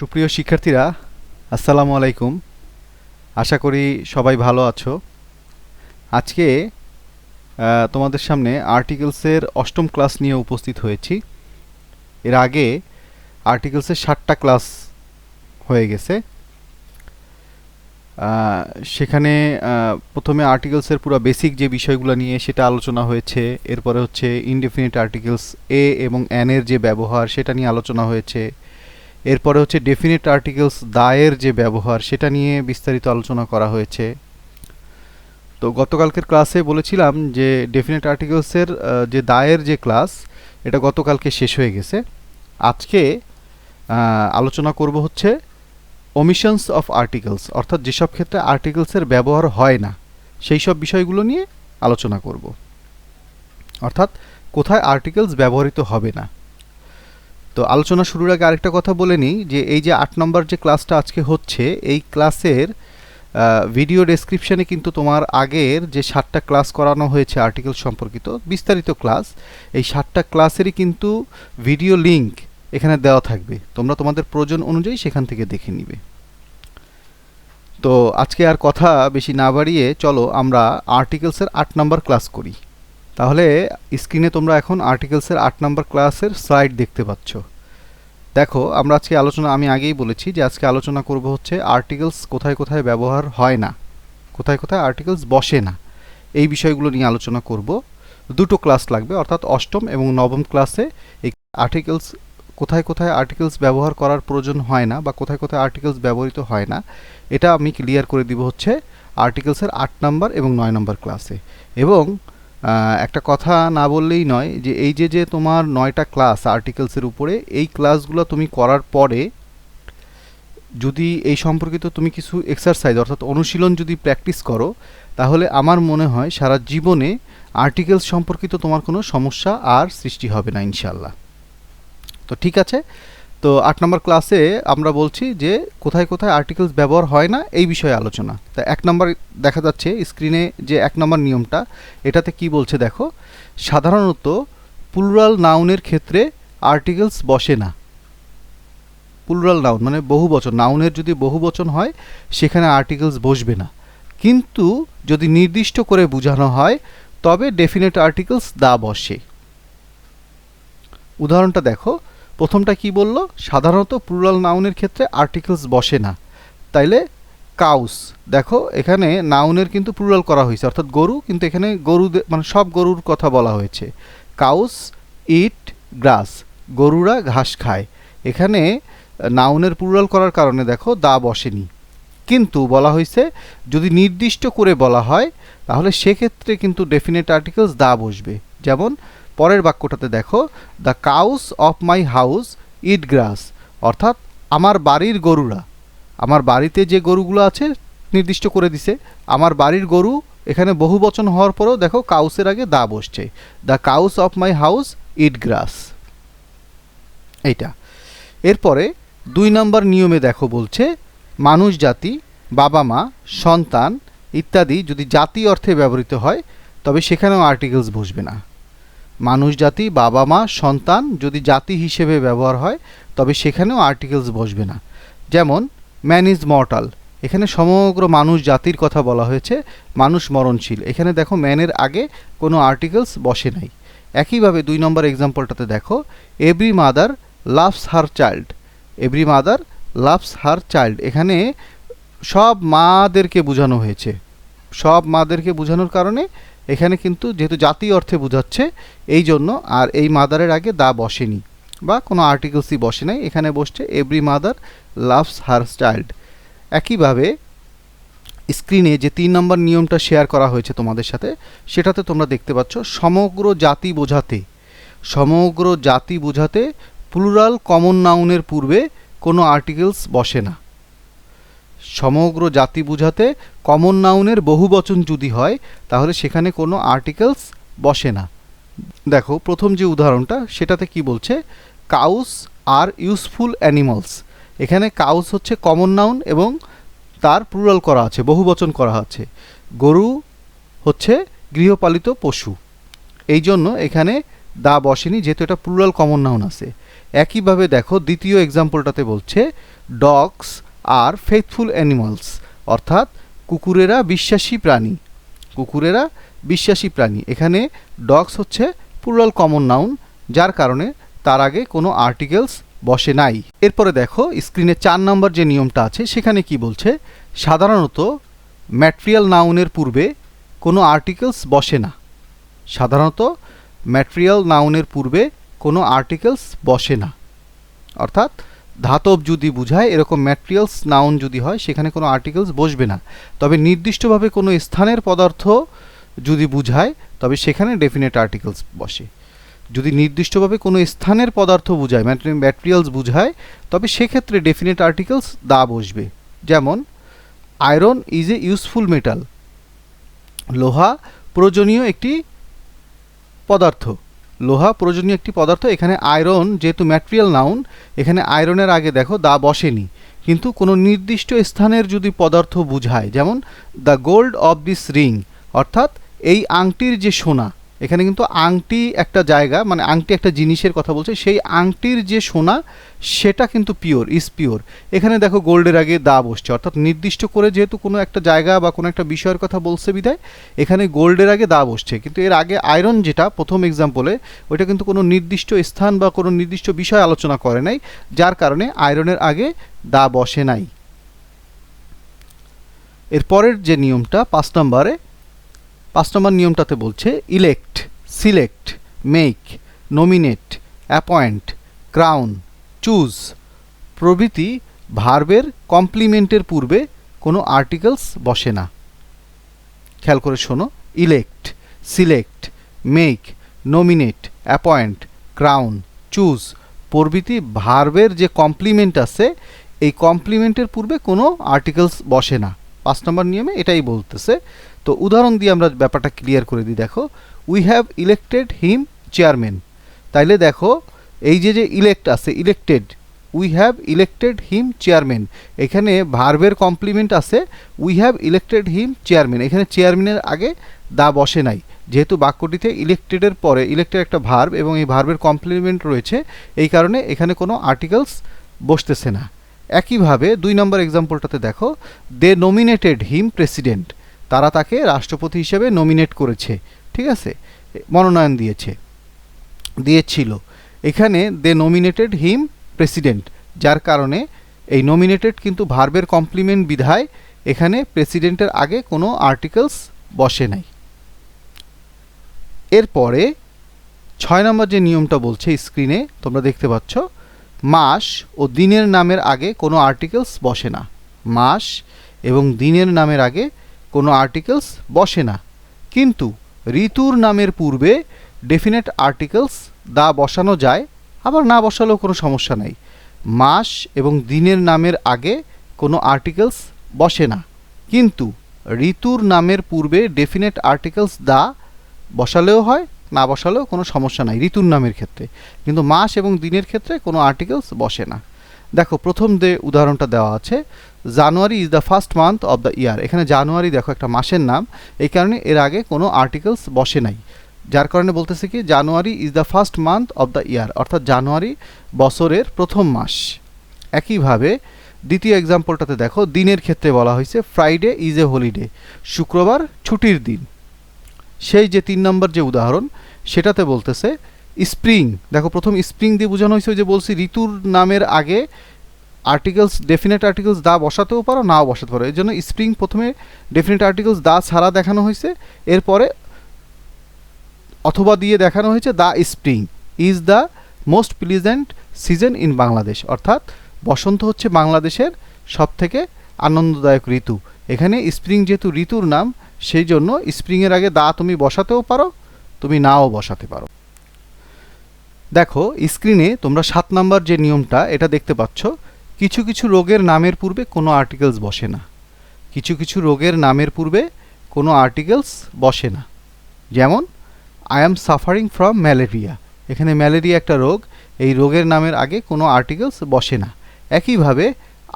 সুপ্রিয় শিক্ষার্থীরা, আসসালামু আলাইকুম। আশা করি সবাই ভালো আছো। আজকে তোমাদের সামনে আর্টিকেলসের অষ্টম ক্লাস নিয়ে উপস্থিত হয়েছি। এর আগে আর্টিকেলসের 7টা ক্লাস হয়ে গেছে। সেখানে প্রথমে আর্টিকেলসের পুরো বেসিক যে বিষয়গুলো নিয়ে সেটা আলোচনা হয়েছে। এরপরে হচ্ছে ইনডেফিনিট আর্টিকেলস এ এবং অ্যান এর যে ব্যবহার সেটা নিয়ে আলোচনা হয়েছে। এরপরে হচ্ছে ডেফিনিট আর্টিকেলস দায়ের যে ব্যবহার সেটা নিয়ে বিস্তারিত আলোচনা করা হয়েছে। তো গতকালকের ক্লাসে বলেছিলাম যে ডেফিনিট আর্টিকেলসের যে দায়ের যে ক্লাস এটা গতকালকে শেষ হয়ে গেছে। আজকে আলোচনা করব হচ্ছে ওমিশনস অফ আর্টিকেলস, অর্থাৎ যেসব ক্ষেত্রে আর্টিকেলসের ব্যবহার হয় না সেই সব বিষয়গুলো নিয়ে আলোচনা করব। অর্থাৎ কোথায় আর্টিকেলস ব্যবহৃত হবে না। তো আলোচনা শুরুর আগে আরেকটা কথা বলে নিই যে এই যে 8 নম্বর যে ক্লাসটা আজকে হচ্ছে এই ক্লাসের ভিডিও ডেসক্রিপশনে কিন্তু তোমার আগের যে 7টা ক্লাস করানো হয়েছে আর্টিকেল সম্পর্কিত বিস্তারিত ক্লাস, এই 7টা ক্লাসেরই কিন্তু ভিডিও লিংক এখানে দেওয়া থাকবে। তোমরা তোমাদের প্রয়োজন অনুযায়ী সেখান থেকে দেখে নিবে। তো আজকে আর কথা বেশি না বাড়িয়ে চলো আমরা আর্টিকেলসের 8 নম্বর ক্লাস করি। তাহলে স্ক্রিনে তোমরা এখন আর্টিকেলসের 8 নম্বর ক্লাসের স্লাইড দেখতে পাচ্ছ। দেখো, আমরা আজকে আমি আগেই বলেছি যে আজকে আলোচনা করব হচ্ছে আর্টিকেলস কোথায় কোথায় ব্যবহার হয় না, কোথায় কোথায় আর্টিকেলস বসে না, এই বিষয়গুলো নিয়ে আলোচনা করব। দুটো ক্লাস লাগবে, অর্থাৎ অষ্টম এবং নবম ক্লাসে এই আর্টিকেলস কোথায় কোথায় আর্টিকেলস ব্যবহার করার প্রয়োজন হয় না বা কোথায় কোথায় আর্টিকেলস ব্যবহৃত হয় না এটা আমি ক্লিয়ার করে দিব হচ্ছে আর্টিকেলসের 8 নম্বর এবং 9 নম্বর ক্লাসে। এবং একটা কথা না বললেই নয় যে এই যে তোমার 9টা ক্লাস আর্টিকেলসের উপরে, এই ক্লাসগুলো তুমি করার পরে যদি এই সম্পর্কিত তুমি কিছু এক্সারসাইজ অর্থাৎ অনুশীলন যদি প্র্যাকটিস করো তাহলে আমার মনে হয় সারা জীবনে আর্টিকেলস সম্পর্কিত তোমার কোনো সমস্যা আর সৃষ্টি হবে না ইনশাল্লাহ। তো ঠিক আছে, তো 8 নম্বর ক্লাসে আমরা বলছি যে কোথায় কোথায় আর্টিকেলস ব্যবহার হয় না এই বিষয়ে আলোচনা। তা 1 নম্বর দেখা যাচ্ছে স্ক্রিনে যে 1 নম্বর নিয়মটা, এটাতে কি বলছে দেখো, সাধারণত প্লুরাল নাউনের ক্ষেত্রে আর্টিকেলস বসে না। প্লুরাল নাউন মানে বহুবচন, নাউনের যদি বহুবচন হয় সেখানে আর্টিকেলস বসবে না, কিন্তু যদি নির্দিষ্ট করে বোঝানো হয় তবে ডেফিনিট আর্টিকেলস দা বসে। উদাহরণটা দেখো, প্রথমটা কি বলল, সাধারণত প্লুরাল নাউনের ক্ষেত্রে আর্টিকেলস বসে না। তাইলে কাউস, দেখো এখানে নাউনের কিন্তু প্লুরাল করা হয়েছে অর্থাৎ গরু, কিন্তু এখানে গরু মানে সব গরুর কথা বলা হয়েছে। কাউস ইট গ্রাস, গরুরা ঘাস খায়। এখানে নাউনের প্লুরাল করার কারণে দেখো দা বসেনি, কিন্তু বলা হয়েছে যদি নির্দিষ্ট করে বলা হয় তাহলে সেক্ষেত্রে কিন্তু ডেফিনিট আর্টিকেলস দা বসবে। যেমন পরের বাক্যটাতে দেখো, the cows of my house eat grass, অর্থাৎ আমার বাড়ির গরুরা, আমার বাড়িতে যে গরুগুলো আছে নির্দিষ্ট করে দিছে, আমার বাড়ির গরু, এখানে বহু বচন হওয়ার পরেও দেখো কাউসের আগে দা বসছে, the cows of my house eat grass, এইটা। এরপরে 2 নম্বর নিয়মে দেখো বলছে মানুষ জাতি, বাবা মা, সন্তান ইত্যাদি যদি জাতি অর্থে ব্যবহৃত হয় তবে সেখানেও আর্টিকেলস বসবে না। মানুষ জাতি, বাবা মা, সন্তান যদি জাতি হিসেবে ব্যবহার হয় তবে সেখানেও আর্টিকেলস বসবে না। যেমন ম্যান ইজ মর্টাল, এখানে সমগ্র মানুষ জাতির কথা বলা হয়েছে, মানুষ মরণশীল, এখানে দেখো ম্যানের আগে কোনো আর্টিকেলস বসে নাই। একইভাবে 2 নম্বর এক্সাম্পলটাতে দেখো, every mother loves her child, every mother loves her child, এখানে সব মাদেরকে বোঝানো হয়েছে। সব মাদেরকে বোঝানোর কারণে এখানে কিন্তু যেহেতু জাতি অর্থে বোঝাচ্ছে এই জন্য আর এই মাদারের আগে দা বসেনি বা কোনো আর্টিকেলসই বসে নাই, এখানে বসছে every mother loves her child. একইভাবে স্ক্রিনে যে 3 নম্বর নিয়মটা শেয়ার করা হয়েছে তোমাদের সাথে, সেটাতে তোমরা দেখতে পাচ্ছ সমগ্র জাতি বোঝাতে, সমগ্র জাতি বোঝাতে প্লুরাল কমন নাউনের পূর্বে কোনো আর্টিকেলস বসে না। সমগ্র জাতি বোঝাতে কমন নাউনের বহুবচন যদি হয় তাহলে সেখানে কোনো আর্টিকেলস বসে না। দেখো প্রথম যে উদাহরণটা সেটাতে কি বলছে, কাউস আর ইউজফুল অ্যানিমালস, এখানে কাউস হচ্ছে কমন নাউন এবং তার প্লুরাল করা আছে, বহুবচন করা আছে। গরু হচ্ছে গৃহপালিত পশু, এই জন্য এখানে দা বসেনি যেহেতু এটা প্লুরাল কমন নাউন আছে। একইভাবে দেখো দ্বিতীয় এক্সাম্পলটাতে বলছে ডগস আর ফেথফুল অ্যানিমালস, অর্থাৎ কুকুরেরা বিশ্বাসী প্রাণী। কুকুরেরা বিশ্বাসী প্রাণী, এখানে ডগস হচ্ছে প্লুরাল কমন নাউন, যার কারণে তার আগে কোনো আর্টিকেলস বসে নাই। এরপরে দেখো স্ক্রিনে 4 নম্বর যে নিয়মটা আছে সেখানে কি বলছে, সাধারণত ম্যাটেরিয়াল নাউনের পূর্বে কোনো আর্টিকেলস বসে না। সাধারণত ম্যাটেরিয়াল নাউনের পূর্বে কোনো আর্টিকেলস বসে না, অর্থাৎ ধাতব যদি বুঝায় এরকম ম্যাটেরিয়ালস নাউন যদি হয় সেখানে কোনো আর্টিকেলস বসবে না। তবে নির্দিষ্টভাবে কোনো স্থানের পদার্থ যদি বুঝায় তবে সেখানে ডেফিনেট আর্টিকেলস বসে। যদি নির্দিষ্টভাবে কোনো স্থানের পদার্থ বুঝায়, ম্যাটেরিয়ালস বুঝায়, তবে সেক্ষেত্রে ডেফিনেট আর্টিকেলস দা বসবে। যেমন iron is a useful metal, লোহা প্রয়োজনীয় একটি পদার্থ। লোহা প্রয়োজনীয় একটি পদার্থ, এখানে আয়রন যেহেতু ম্যাটেরিয়াল নাউন, এখানে আয়রনের আগে দেখো দা বসেনি, কিন্তু কোনো নির্দিষ্ট স্থানের যদি পদার্থ বুঝায়, যেমন the gold of this ring, অর্থাৎ এই আংটির যে সোনা, এখানে কিন্তু আংটি একটা জায়গা, মানে আংটি একটা জিনিসের কথা বলছে, সেই আংটির যে সোনা সেটা কিন্তু পিওর, ইজ পিওর। এখানে দেখো গোল্ডের আগে দা বসছে, অর্থাৎ নির্দিষ্ট করে যেহেতু কোনো একটা জায়গা বা কোনো একটা বিষয়ের কথা বলছে বিধায় এখানে গোল্ডের আগে দা বসছে। কিন্তু এর আগে আয়রন যেটা প্রথম এক্সাম্পলে, ওইটা কিন্তু কোনো নির্দিষ্ট স্থান বা কোনো নির্দিষ্ট বিষয় আলোচনা করে নাই, যার কারণে আয়রনের আগে দা বসে নাই। এরপরের যে নিয়মটা 5 নম্বর নিয়মটাতে বলছে elect, select, make, nominate, appoint, crown, choose প্রভৃতি ভার্বের কমপ্লিমেন্টের পূর্বে কোনো আর্টিকেলস বসে না। খেয়াল করে শোনো, elect, select, make, nominate, appoint, crown, choose প্রভৃতি ভার্বের যে কমপ্লিমেন্ট আছে এই কমপ্লিমেন্টের পূর্বে কোনো আর্টিকেলস বসে না। 5 নম্বর নিয়মে এটাই বলতেছে। তো উদাহরণ দিয়ে আমরা ব্যাপারটা ক্লিয়ার করে দিই। দেখো, we have elected him chairman. তাইলে দেখো এই যে ইলেক্ট আছে, elected, we have elected him chairman, এখানে ভার্বের কমপ্লিমেন্ট আছে we have elected him chairman, এখানে চেয়ারম্যানের আগে দা বসে নাই। যেহেতু বাক্যটিতে ইলেক্টেডের পরে ইলেক্টেড একটা ভার্ব এবং এই ভার্বের কমপ্লিমেন্ট রয়েছে, এই কারণে এখানে কোনো আর্টিকেলস বসতেছে না। একইভাবে 2 নম্বর এক্সাম্পলটাতে দেখো, দে নমিনেটেড হিম প্রেসিডেন্ট, তারা তাকে রাষ্ট্রপতি হিসেবে নমিনেট করেছে, ঠিক আছে, মনোনয়ন দিয়েছিল। এখানে দে নমিনেটেড হিম প্রেসিডেন্ট, যার কারণে এই নমিনেটেড কিন্তু ভার্বের কমপ্লিমেন্ট বিধায় এখানে প্রেসিডেন্টের আগে কোনো আর্টিকেলস বসে নাই। এরপরে 6 নম্বর যে নিয়মটা বলছে স্ক্রিনে তোমরা দেখতে পাচ্ছ, মাস ও দিনের নামের আগে কোনো আর্টিকেলস বসে না। মাস এবং দিনের নামের আগে কোনো আর্টিকেলস বসে না, কিন্তু ঋতুর নামের পূর্বে ডেফিনেট আর্টিকেলস দা বসানো যায়, আবার না বসালেও কোনো সমস্যা নাই। মাস এবং দিনের নামের আগে কোনো আর্টিকেলস বসে না, কিন্তু ঋতুর নামের পূর্বে ডেফিনেট আর্টিকেলস দা বসালেও হয়, না বসালেও কোনো সমস্যা নাই ঋতুর নামের ক্ষেত্রে, কিন্তু মাস এবং দিনের ক্ষেত্রে কোনো আর্টিকেলস বসে না। দেখো প্রথম যে উদাহরণটা দেওয়া আছে, January is the first month of the year, এখানে জানুয়ারি দেখো একটা মাসের নাম, এই কারণে এর আগে কোনো আর্টিকেলস বসে নাই, যার কারণে বলতেছে কি January is the first month of the year, অর্থাৎ জানুয়ারি বছরের প্রথম মাস। একইভাবে দ্বিতীয় এক্সাম্পলটাতে দেখো, দিনের ক্ষেত্রে বলা হয়েছে ফ্রাইডে ইজ এ হলিডে, শুক্রবার ছুটির দিন। সেই যে 3 নম্বর যে উদাহরণ সেটাতে বলতেছে স্প্রিং, দেখো প্রথম স্প্রিং দিয়ে বোঝানো হয়েছে, যে বলছি ঋতুর নামের আগে আর্টিকেলস ডেফিনেট আর্টিকেলস দা বসাতেও পারো, নাও বসাতে পারো, এর জন্য স্প্রিং প্রথমে ডেফিনেট আর্টিকেলস দা ছাড়া দেখানো হয়েছে, এরপরে অথবা দিয়ে দেখানো হয়েছে the spring is the most pleasant season in Bangladesh, অর্থাৎ বসন্ত হচ্ছে বাংলাদেশের সবথেকে আনন্দদায়ক ঋতু। এখানে স্প্রিং যেহেতু ঋতুর নাম, সেই জন্য স্প্রিংয়ের আগে দা তুমি বসাতেও পারো, তুমি নাও বসাতে পারো। দেখো স্ক্রিনে তোমরা 7 নম্বর যে নিয়মটা এটা দেখতে পাচ্ছ, কিছু কিছু রোগের নামের পূর্বে কোনো আর্টিকেলস বসে না। কিছু কিছু রোগের নামের পূর্বে কোনো আর্টিকেলস বসে না, যেমন I am suffering from malaria, এখানে ম্যালেরিয়া একটা রোগ, এই রোগের নামের আগে কোনো আর্টিকেলস বসে না। একইভাবে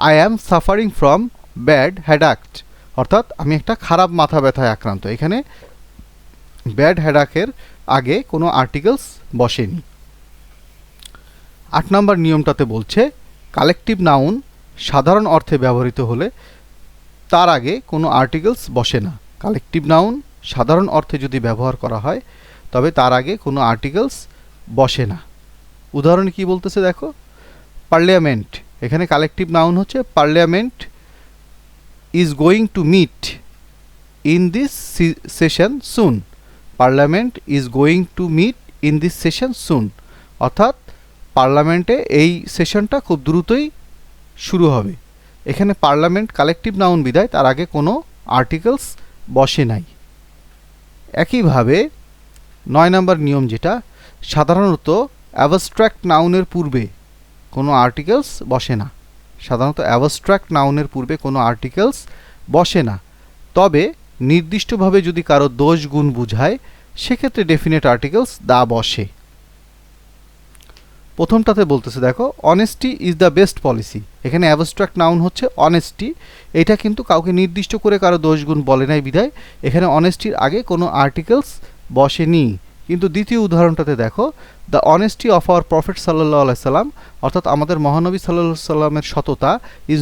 I am suffering from bad হেডাক্ট, অর্থাৎ আমি একটা খারাপ মাথা ব্যথায় আক্রান্ত, এখানে ব্যাড হেডাকের আগে কোনো আর্টিকেলস বসেনি। 8 নম্বর নিয়মটাতে বলছে কালেকটিভ নাউন সাধারণ অর্থে ব্যবহৃত হলে তার আগে কোনো আর্টিকেলস বসে না। কালেকটিভ নাউন সাধারণ অর্থে যদি ব্যবহার করা হয় তবে তার আগে কোনো আর্টিকেলস বসে না। উদাহরণ কি বলতেছে দেখো, পার্লামেন্ট, এখানে কালেকটিভ নাউন হচ্ছে parliament is going to meet in this session soon. Parliament is going to meet in this session soon, অর্থাৎ পার্লামেন্টে এই সেশনটা খুব দ্রুতই শুরু হবে। এখানে পার্লামেন্ট কালেকটিভ নাউন বিদায় তার আগে কোনো আর্টিকেলস বসে নাই। একইভাবে 9 নম্বর নিয়ম যেটা, সাধারণত অ্যাবস্ট্রাক্ট নাউনের পূর্বে কোনো আর্টিকেলস বসে না। সাধারণত অ্যাবস্ট্রাক্ট নাউনের পূর্বে কোনো আর্টিকেলস বসে না, তবে নির্দিষ্টভাবে যদি কারো দোষ গুণ বুঝায় সেক্ষেত্রে ডেফিনেট আর্টিকেলস দা বসে। প্রথমটাতে বলতেছে দেখো, honesty is the best policy. এখানে অ্যাবস্ট্রাক্ট নাউন হচ্ছে অনেস্টি, এটা কিন্তু কাউকে নির্দিষ্ট করে কারো দোষগুণ বলে নাই বিধায় এখানে অনেস্টির আগে কোনো আর্টিকেলস বসেনি। কিন্তু দ্বিতীয় উদাহরণটাতে দেখো, the honesty of our prophet সাল্লাল্লাহু আলাইহি সাল্লাম, অর্থাৎ আমাদের মহানবী সাল্লাল্লাহু আলাইহি সাল্লামের সততা is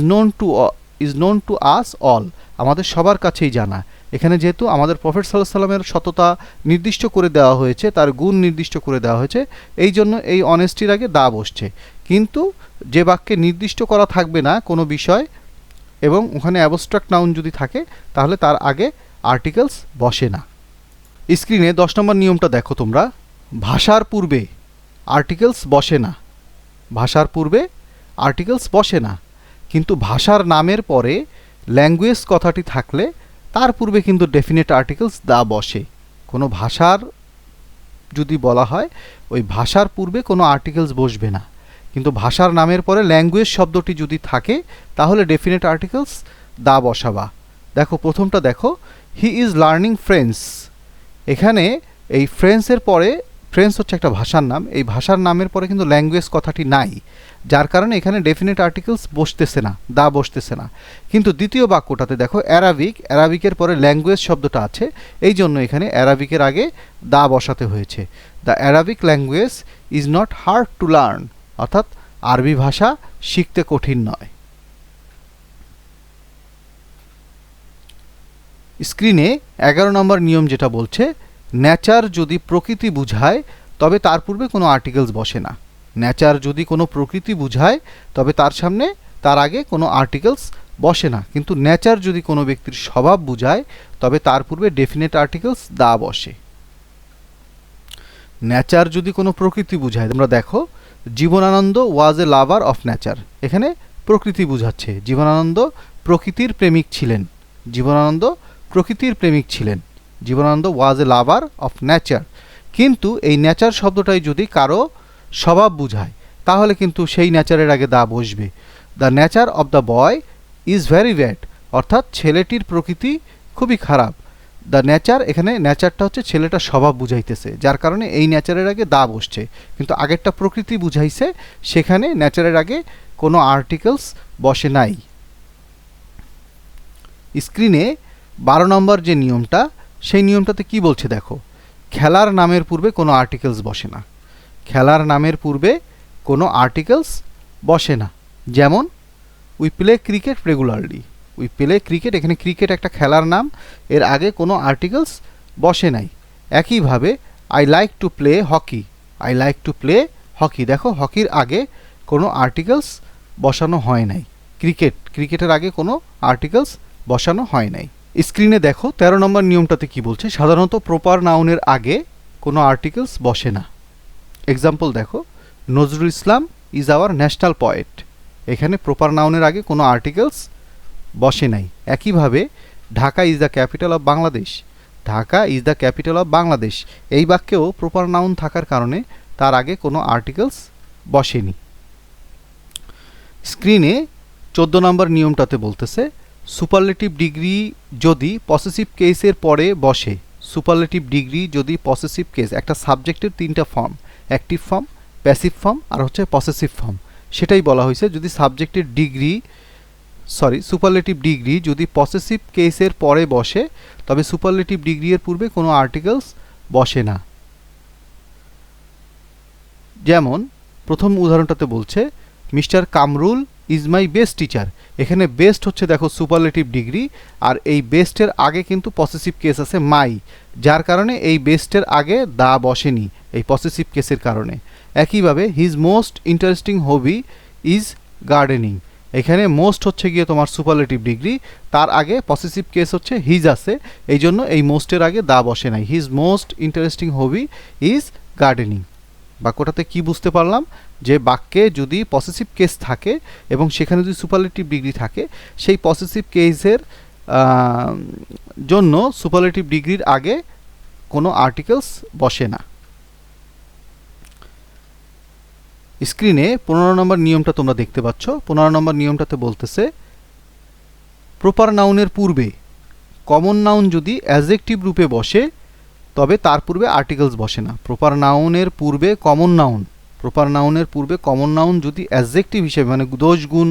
known to us all, আমাদের সবার কাছেই জানা। এখানে যেহেতু আমাদের প্রফেট সাল্লাল্লাহু আলাইহি সাল্লামের সততা নির্দিষ্ট করে দেওয়া হয়েছে, তার গুণ নির্দিষ্ট করে দেওয়া হয়েছে, এই জন্য এই অনেস্টির আগে দা বসছে। কিন্তু যে বাক্যে নির্দিষ্ট করা থাকবে না কোনো বিষয় এবং ওখানে অ্যাবস্ট্রাক্ট নাউন যদি থাকে তাহলে তার আগে আর্টিকেলস বসে না। স্ক্রিনে 10 নম্বর নিয়মটা দেখো তোমরা, ভাষার পূর্বে আর্টিকেলস বসে না। ভাষার পূর্বে আর্টিকেলস বসে না, কিন্তু ভাষার নামের পরে ল্যাঙ্গুয়েজ কথাটি থাকলে তার পূর্বে কিন্তু ডেফিনেট আর্টিকেলস দা বসে। কোনো ভাষার যদি বলা হয় ওই ভাষার পূর্বে কোনো আর্টিকেলস বসবে না, কিন্তু ভাষার নামের পরে ল্যাঙ্গুয়েজ শব্দটি যদি থাকে তাহলে ডেফিনেট আর্টিকেলস দা বসাবা। দেখো প্রথমটা দেখো, হি ইজ লার্নিং ফ্রেঞ্চ। এখানে এই ফ্রেঞ্চের পরে, ফ্রেঞ্চ হচ্ছে একটা ভাষার নাম, এই ভাষার নামের পরে কিন্তু ল্যাঙ্গুয়েজ কথাটি নাই, যার কারণে এখানে ডেফিনেট আর্টিকেলস বসতেছে না, দা বসতেছে না। কিন্তু দ্বিতীয় বাক্যটাতে দেখো অ্যারাবিক, অ্যারাবিকের পরে ল্যাঙ্গুয়েজ শব্দটা আছে, এই জন্য এখানে অ্যারাবিকের আগে দা বসাতে হয়েছে। The Arabic language is not hard to learn, অর্থাৎ আরবি ভাষা শিখতে কঠিন নয়। স্ক্রিনে 11 নম্বর নিয়ম যেটা বলছে, নেচার যদি প্রকৃতি বুঝায় তবে তার পূর্বে কোনো আর্টিকেলস বসে না। নেচার যদি কোনো প্রকৃতি বুঝায় তবে তার আগে কোনো আর্টিকেলস বসে না, কিন্তু নেচার যদি কোনো ব্যক্তির স্বভাব বুঝায় তবে তার পূর্বে ডেফিনেট আর্টিকেলস দা বসে। নেচার যদি কোনো প্রকৃতি বুঝায়, তোমরা দেখো জীবনানন্দ ওয়াজ এ লাভার অফ নেচার, এখানে প্রকৃতি বুঝাচ্ছে। জীবনানন্দ প্রকৃতির প্রেমিক ছিলেন। জীবনানন্দ প্রকৃতির প্রেমিক ছিলেন। জীবনানন্দ ওয়াজ এ লাভার অফ নেচার, কিন্তু এই নেচার শব্দটাই যদি কারো স্বভাব বুঝায় তাহলে কিন্তু সেই নেচারের আগে দা বসবে। The nature of the boy is very bad, অর্থাৎ ছেলেটির প্রকৃতি খুবই খারাপ। দ্য নেচার, এখানে নেচারটা হচ্ছে ছেলেটার স্বভাব বুঝাইতেছে, যার কারণে এই নেচারের আগে দা বসছে। কিন্তু আগেরটা প্রকৃতি বুঝাইছে, সেখানে নেচারের আগে কোনো আর্টিকেলস বসে নাই। স্ক্রিনে 12 নম্বর যে নিয়মটা, সেই নিয়মটাতে কি বলছে দেখো, খেলার নামের পূর্বে কোনো আর্টিকেলস বসে না। খেলার নামের পূর্বে কোনো আর্টিকেলস বসে না। যেমন we play cricket regularly, we play cricket, এখানে ক্রিকেট একটা খেলার নাম, এর আগে কোনো আর্টিকেলস বসে নাই। একইভাবে I like to play hockey, I like to play hockey, দেখো হকির আগে কোনো আর্টিকেলস বসানো হয় নাই। ক্রিকেটের আগে কোনো আর্টিকেলস বসানো হয় নাই। স্ক্রিনে দেখো 13 নম্বর নিয়মটাতে কি বলছে, সাধারণত প্রপার নাউনের আগে কোনো আর্টিকেলস বসে না। এক্সাম্পল দেখো, Nazrul Islam is our national poet, এখানে প্রপার নাউনের আগে কোনো আর্টিকেলস বসে নাই। একইভাবে Dhaka is the capital of Bangladesh, Dhaka is the capital of Bangladesh, এই বাক্যেও প্রপার নাউন থাকার কারণে তার আগে কোনো আর্টিকেলস বসেনি। স্ক্রিনে 14 নম্বর নিয়মটাতে বলতেছে, সুপারলেটিভ ডিগ্রি যদি পসেসিভ কেসের পরে বসে, সুপারলেটিভ ডিগ্রি যদি পসেসিভ কেস, একটা সাবজেক্টের 3টা form, active form, passive form আর হচ্ছে পসেসিভ ফর্ম, সেটাই বলা হয়েছে। যদি সাবজেক্টের সুপারলেটিভ ডিগ্রি যদি পসেসিভ কেসের পরে বসে তবে সুপারলেটিভ ডিগ্রি এর পূর্বে কোনো আর্টিকেলস বসে না। যেমন প্রথম উদাহরণটাতে বলছে mister Kamrul is my best teacher. এখানে বেস্ট হচ্ছে দেখো সুপারলেটিভ ডিগ্রি, আর এই বেস্টের আগে কিন্তু পসেসিভ কেস আছে মাই, যার কারণে এই বেস্টের আগে দা বসেনি এই পসেসিভ কেসের কারণে। একইভাবে his most interesting hobby is gardening. এখানে মোস্ট হচ্ছে গিয়ে তোমার সুপারলেটিভ ডিগ্রি, তার আগে পসেসিভ কেস হচ্ছে হিজ আছে, এই জন্য এই মোস্টের আগে দা বসে নাই। His most interesting hobby is gardening. বাক্যটাতে কি বুঝতে পারলাম, যে বাক্যে যদি পসেসিভ কেস থাকে এবং সেখানে যদি সুপারলেটিভ ডিগ্রি থাকে, সেই পসেসিভ কেসের জন্য সুপারলেটিভ ডিগ্রির আগে কোনো আর্টিকেলস বসে না। স্ক্রিনে 15 নম্বর নিয়মটা তোমরা দেখতে পাচ্ছ। 15 নম্বর নিয়মটাতে বলতেছে প্রপার নাউনের পূর্বে কমন নাউন যদি অ্যাডজেক্টিভ রূপে বসে তবে তার পূর্বে আর্টিকেলস বসে না। প্রপার নাউনের পূর্বে কমন নাউন যদি অ্যাডজেক্টিভ হিসেবে মানে দোষ গুণ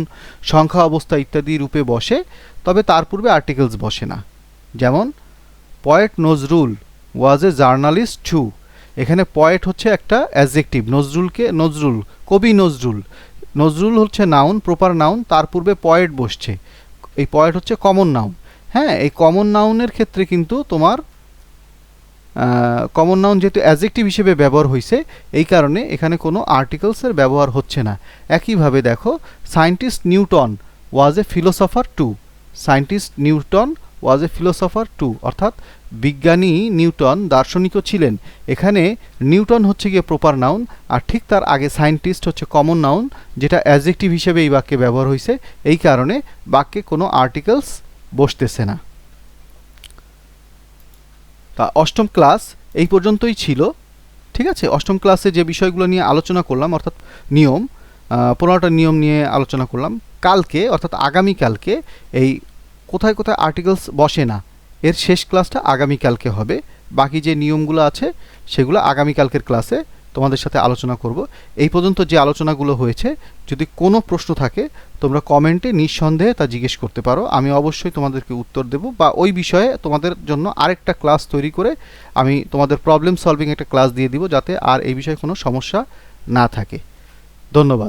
সংখ্যা অবস্থা ইত্যাদি রূপে বসে তবে তার পূর্বে আর্টিকেলস বসে না। যেমন poet Nazrul was a journalist too. এখানে পয়েট হচ্ছে একটা অ্যাডজেক্টিভ, কবি নজরুল হচ্ছে নাউন, প্রপার নাউন, তার পূর্বে পয়েট বসছে। এই পয়েট হচ্ছে কমন নাউন। হ্যাঁ, এই কমন নাউনের ক্ষেত্রে কিন্তু তোমার কমন নাউন যেহেতু অ্যাডজেক্টিভ হিসেবে ব্যবহার হয়েছে, এই কারণে এখানে কোনো আর্টিকেলসের ব্যবহার হচ্ছে না। একইভাবে দেখো scientist Newton was a philosopher too, অর্থাৎ বিজ্ঞানী নিউটন দার্শনিকও ছিলেন। এখানে নিউটন হচ্ছে গিয়ে প্রপার নাউন, আর ঠিক তার আগে সায়েন্টিস্ট হচ্ছে কমন নাউন, যেটা অ্যাডজেক্টিভ হিসেবে এই বাক্যে ব্যবহার হয়েছে, এই কারণে বাক্যে কোনো আর্টিকেলস বসতেছে না। তা অষ্টম ক্লাস এই পর্যন্তই ছিল। ঠিক আছে, অষ্টম ক্লাসে যে বিষয়গুলো নিয়ে আলোচনা করলাম, অর্থাৎ নিয়ম, 15টা নিয়ম নিয়ে আলোচনা করলাম। কালকে অর্থাৎ আগামীকালকে এই কোথায় কোথায় আর্টিকেলস বসে না এর শেষ ক্লাসটা আগামীকালকে হবে। বাকি যে নিয়মগুলো আছে সেগুলো আগামীকালকের ক্লাসে তোমাদের সাথে আলোচনা করব। এই পর্যন্ত যে আলোচনাগুলো হয়েছে, যদি কোনো প্রশ্ন থাকে তোমরা কমেন্টে নিঃসন্দেহে তা জিজ্ঞেস করতে পারো, আমি অবশ্যই তোমাদেরকে উত্তর দেব, বা ওই বিষয়ে তোমাদের জন্য আরেকটা ক্লাস তৈরি করে আমি তোমাদের প্রবলেম সলভিং একটা ক্লাস দিয়ে দিব, যাতে আর এই বিষয়ে কোনো সমস্যা না থাকে। ধন্যবাদ।